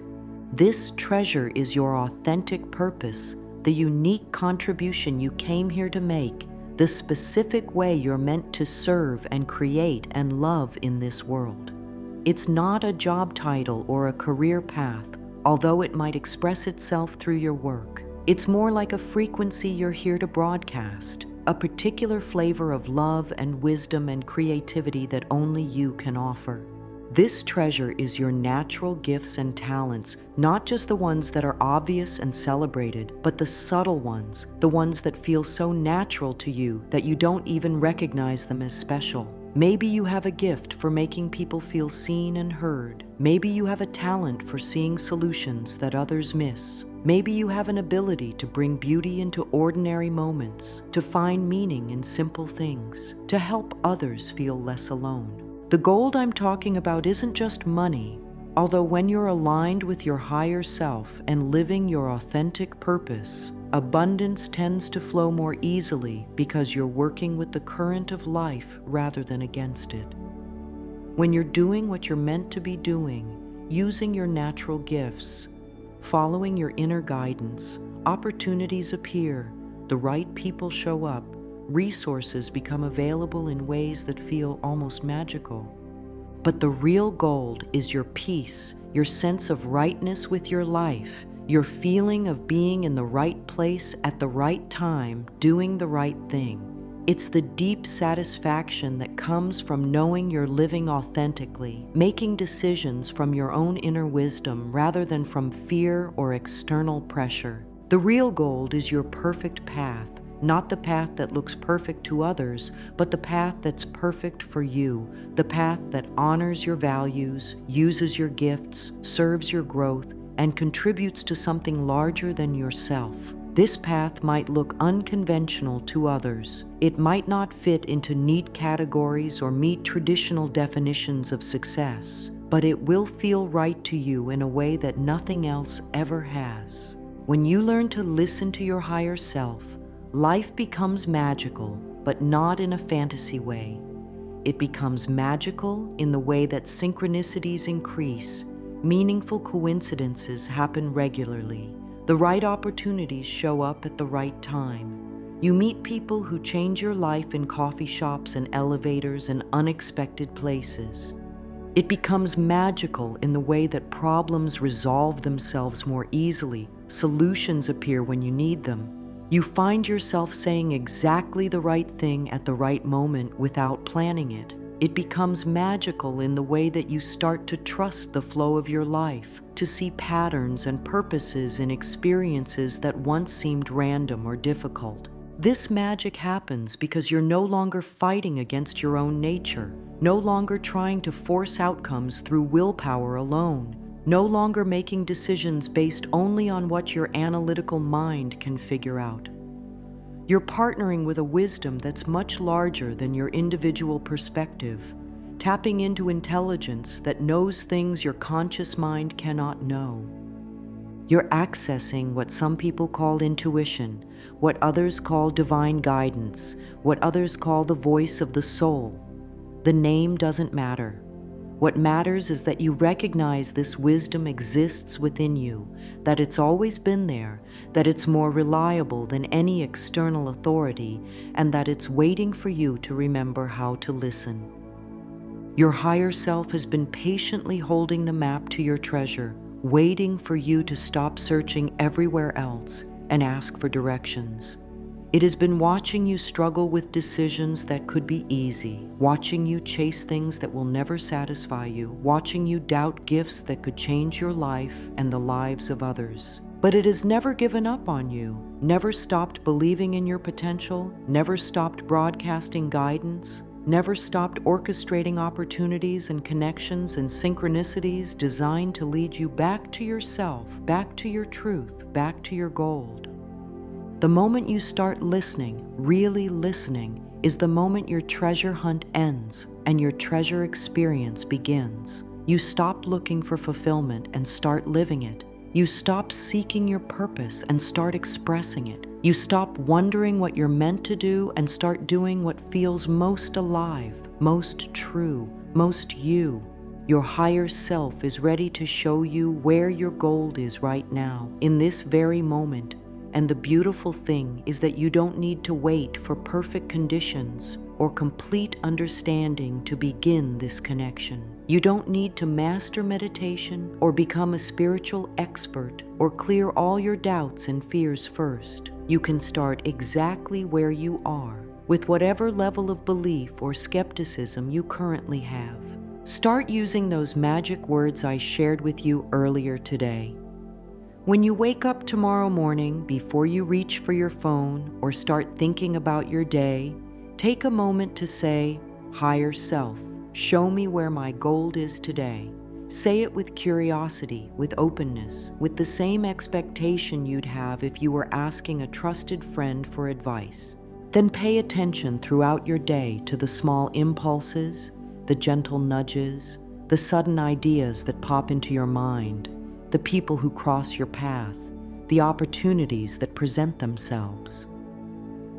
This treasure is your authentic purpose, the unique contribution you came here to make, the specific way you're meant to serve and create and love in this world. It's not a job title or a career path, although it might express itself through your work. It's more like a frequency you're here to broadcast, a particular flavor of love and wisdom and creativity that only you can offer. This treasure is your natural gifts and talents, not just the ones that are obvious and celebrated, but the subtle ones, the ones that feel so natural to you that you don't even recognize them as special. Maybe you have a gift for making people feel seen and heard. Maybe you have a talent for seeing solutions that others miss. Maybe you have an ability to bring beauty into ordinary moments, to find meaning in simple things, to help others feel less alone. The gold I'm talking about isn't just money, although when you're aligned with your higher self and living your authentic purpose, abundance tends to flow more easily because you're working with the current of life rather than against it. When you're doing what you're meant to be doing, using your natural gifts, following your inner guidance, opportunities appear, the right people show up, resources become available in ways that feel almost magical. But the real gold is your peace, your sense of rightness with your life, your feeling of being in the right place at the right time, doing the right thing. It's the deep satisfaction that comes from knowing you're living authentically, making decisions from your own inner wisdom rather than from fear or external pressure. The real gold is your perfect path. Not the path that looks perfect to others, but the path that's perfect for you, the path that honors your values, uses your gifts, serves your growth, and contributes to something larger than yourself. This path might look unconventional to others. It might not fit into neat categories or meet traditional definitions of success, but it will feel right to you in a way that nothing else ever has. When you learn to listen to your higher self, life becomes magical, but not in a fantasy way. It becomes magical in the way that synchronicities increase, meaningful coincidences happen regularly, the right opportunities show up at the right time. You meet people who change your life in coffee shops and elevators and unexpected places. It becomes magical in the way that problems resolve themselves more easily, solutions appear when you need them. You find yourself saying exactly the right thing at the right moment without planning it. It becomes magical in the way that you start to trust the flow of your life, to see patterns and purposes in experiences that once seemed random or difficult. This magic happens because you're no longer fighting against your own nature, no longer trying to force outcomes through willpower alone, no longer making decisions based only on what your analytical mind can figure out. You're partnering with a wisdom that's much larger than your individual perspective, tapping into intelligence that knows things your conscious mind cannot know. You're accessing what some people call intuition, what others call divine guidance, what others call the voice of the soul. The name doesn't matter. What matters is that you recognize this wisdom exists within you, that it's always been there, that it's more reliable than any external authority, and that it's waiting for you to remember how to listen. Your higher self has been patiently holding the map to your treasure, waiting for you to stop searching everywhere else and ask for directions. It has been watching you struggle with decisions that could be easy, watching you chase things that will never satisfy you, watching you doubt gifts that could change your life and the lives of others. But it has never given up on you, never stopped believing in your potential, never stopped broadcasting guidance, never stopped orchestrating opportunities and connections and synchronicities designed to lead you back to yourself, back to your truth, back to your gold. The moment you start listening, really listening, is the moment your treasure hunt ends and your treasure experience begins. You stop looking for fulfillment and start living it. You stop seeking your purpose and start expressing it. You stop wondering what you're meant to do and start doing what feels most alive, most true, most you. Your higher self is ready to show you where your gold is right now, in this very moment. And the beautiful thing is that you don't need to wait for perfect conditions or complete understanding to begin this connection. You don't need to master meditation or become a spiritual expert or clear all your doubts and fears first. You can start exactly where you are, with whatever level of belief or skepticism you currently have. Start using those magic words I shared with you earlier today. When you wake up tomorrow morning, before you reach for your phone or start thinking about your day, take a moment to say, "Higher self, show me where my gold is today." Say it with curiosity, with openness, with the same expectation you'd have if you were asking a trusted friend for advice. Then pay attention throughout your day to the small impulses, the gentle nudges, the sudden ideas that pop into your mind, the people who cross your path, the opportunities that present themselves.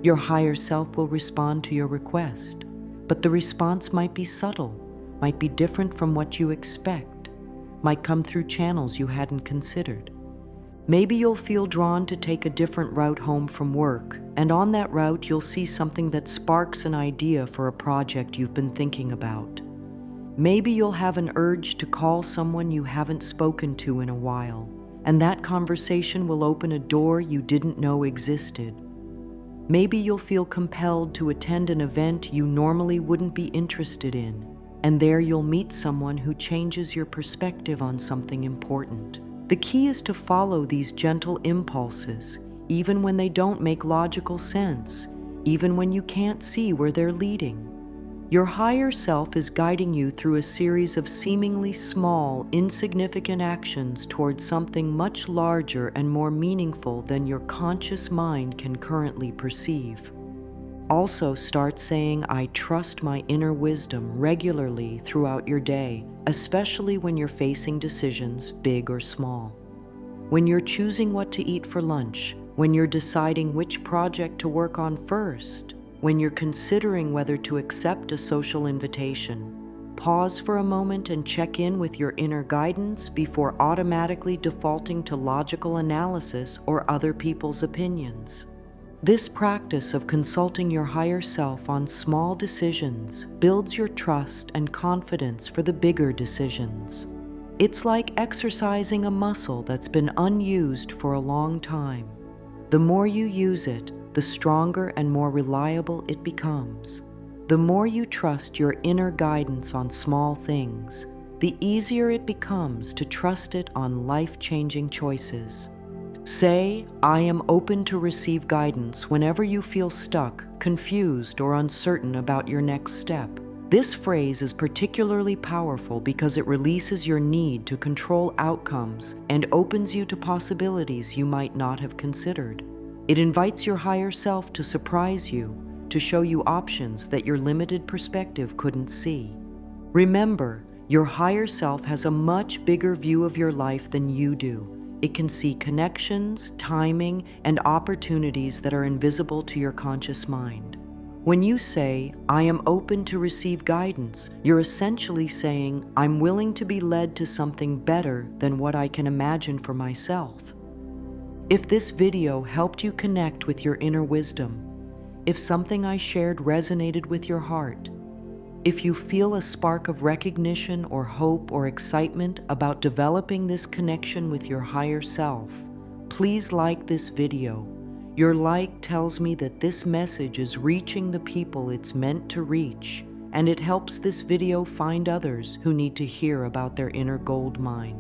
Your higher self will respond to your request, but the response might be subtle, might be different from what you expect, might come through channels you hadn't considered. Maybe you'll feel drawn to take a different route home from work, and on that route you'll see something that sparks an idea for a project you've been thinking about. Maybe you'll have an urge to call someone you haven't spoken to in a while, and that conversation will open a door you didn't know existed. Maybe you'll feel compelled to attend an event you normally wouldn't be interested in, and there you'll meet someone who changes your perspective on something important. The key is to follow these gentle impulses, even when they don't make logical sense, even when you can't see where they're leading. Your higher self is guiding you through a series of seemingly small, insignificant actions towards something much larger and more meaningful than your conscious mind can currently perceive. Also, start saying, "I trust my inner wisdom" regularly throughout your day, especially when you're facing decisions, big or small. When you're choosing what to eat for lunch, when you're deciding which project to work on first, when you're considering whether to accept a social invitation, pause for a moment and check in with your inner guidance before automatically defaulting to logical analysis or other people's opinions. This practice of consulting your higher self on small decisions builds your trust and confidence for the bigger decisions. It's like exercising a muscle that's been unused for a long time. The more you use it, the stronger and more reliable it becomes. The more you trust your inner guidance on small things, the easier it becomes to trust it on life-changing choices. Say, "I am open to receive guidance" whenever you feel stuck, confused, or uncertain about your next step. This phrase is particularly powerful because it releases your need to control outcomes and opens you to possibilities you might not have considered. It invites your higher self to surprise you, to show you options that your limited perspective couldn't see. Remember, your higher self has a much bigger view of your life than you do. It can see connections, timing, and opportunities that are invisible to your conscious mind. When you say, "I am open to receive guidance," you're essentially saying, "I'm willing to be led to something better than what I can imagine for myself." If this video helped you connect with your inner wisdom, if something I shared resonated with your heart, if you feel a spark of recognition or hope or excitement about developing this connection with your higher self, please like this video. Your like tells me that this message is reaching the people it's meant to reach, and it helps this video find others who need to hear about their inner gold mine.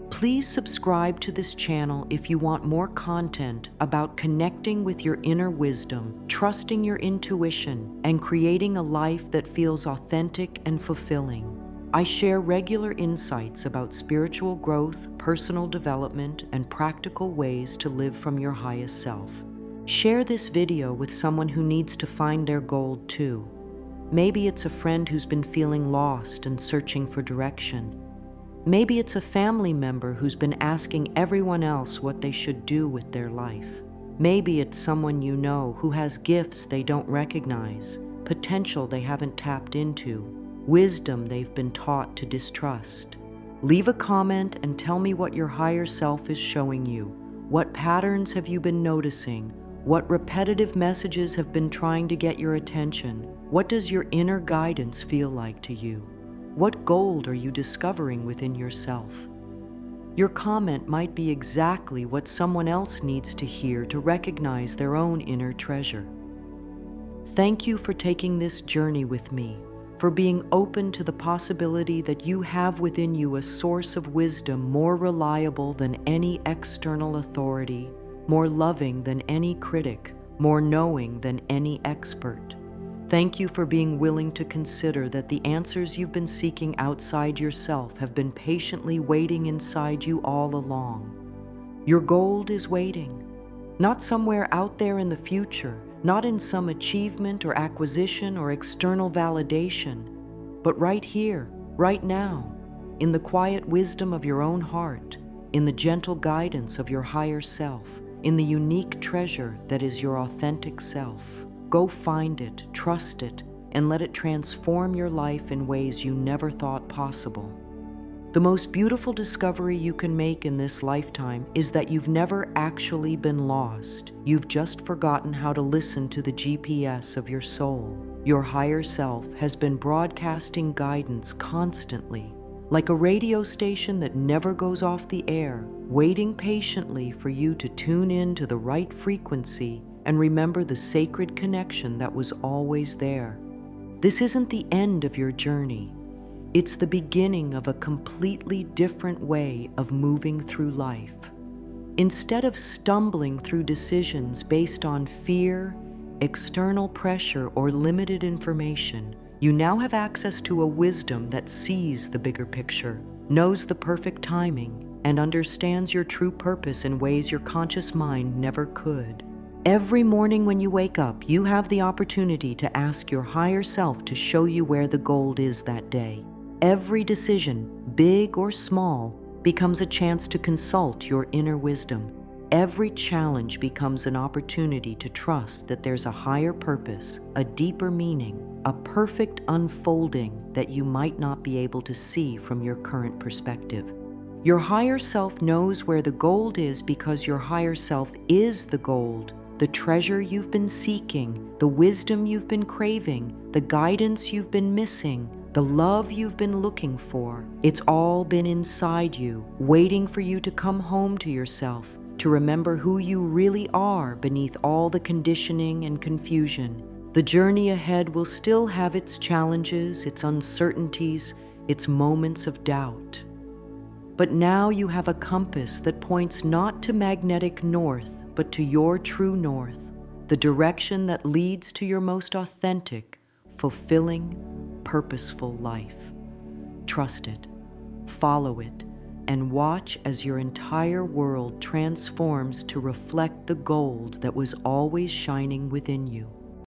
Please subscribe to this channel if you want more content about connecting with your inner wisdom, trusting your intuition, and creating a life that feels authentic and fulfilling. I share regular insights about spiritual growth, personal development, and practical ways to live from your highest self. Share this video with someone who needs to find their gold too. Maybe it's a friend who's been feeling lost and searching for direction. Maybe it's a family member who's been asking everyone else what they should do with their life. Maybe it's someone you know who has gifts they don't recognize, potential they haven't tapped into, wisdom they've been taught to distrust. Leave a comment and tell me what your higher self is showing you. What patterns have you been noticing? What repetitive messages have been trying to get your attention? What does your inner guidance feel like to you? What gold are you discovering within yourself? Your comment might be exactly what someone else needs to hear to recognize their own inner treasure. Thank you for taking this journey with me, for being open to the possibility that you have within you a source of wisdom more reliable than any external authority, more loving than any critic, more knowing than any expert. Thank you for being willing to consider that the answers you've been seeking outside yourself have been patiently waiting inside you all along. Your gold is waiting, not somewhere out there in the future, not in some achievement or acquisition or external validation, but right here, right now, in the quiet wisdom of your own heart, in the gentle guidance of your higher self, in the unique treasure that is your authentic self. Go find it, trust it, and let it transform your life in ways you never thought possible. The most beautiful discovery you can make in this lifetime is that you've never actually been lost. You've just forgotten how to listen to the GPS of your soul. Your higher self has been broadcasting guidance constantly, like a radio station that never goes off the air, waiting patiently for you to tune in to the right frequency and remember the sacred connection that was always there. This isn't the end of your journey. It's the beginning of a completely different way of moving through life. Instead of stumbling through decisions based on fear, external pressure, or limited information, you now have access to a wisdom that sees the bigger picture, knows the perfect timing, and understands your true purpose in ways your conscious mind never could. Every morning when you wake up, you have the opportunity to ask your higher self to show you where the gold is that day. Every decision, big or small, becomes a chance to consult your inner wisdom. Every challenge becomes an opportunity to trust that there's a higher purpose, a deeper meaning, a perfect unfolding that you might not be able to see from your current perspective. Your higher self knows where the gold is because your higher self is the gold. The treasure you've been seeking, the wisdom you've been craving, the guidance you've been missing, the love you've been looking for. It's all been inside you, waiting for you to come home to yourself, to remember who you really are beneath all the conditioning and confusion. The journey ahead will still have its challenges, its uncertainties, its moments of doubt. But now you have a compass that points not to magnetic north, but to your true north, the direction that leads to your most authentic, fulfilling, purposeful life. Trust it, follow it, and watch as your entire world transforms to reflect the gold that was always shining within you.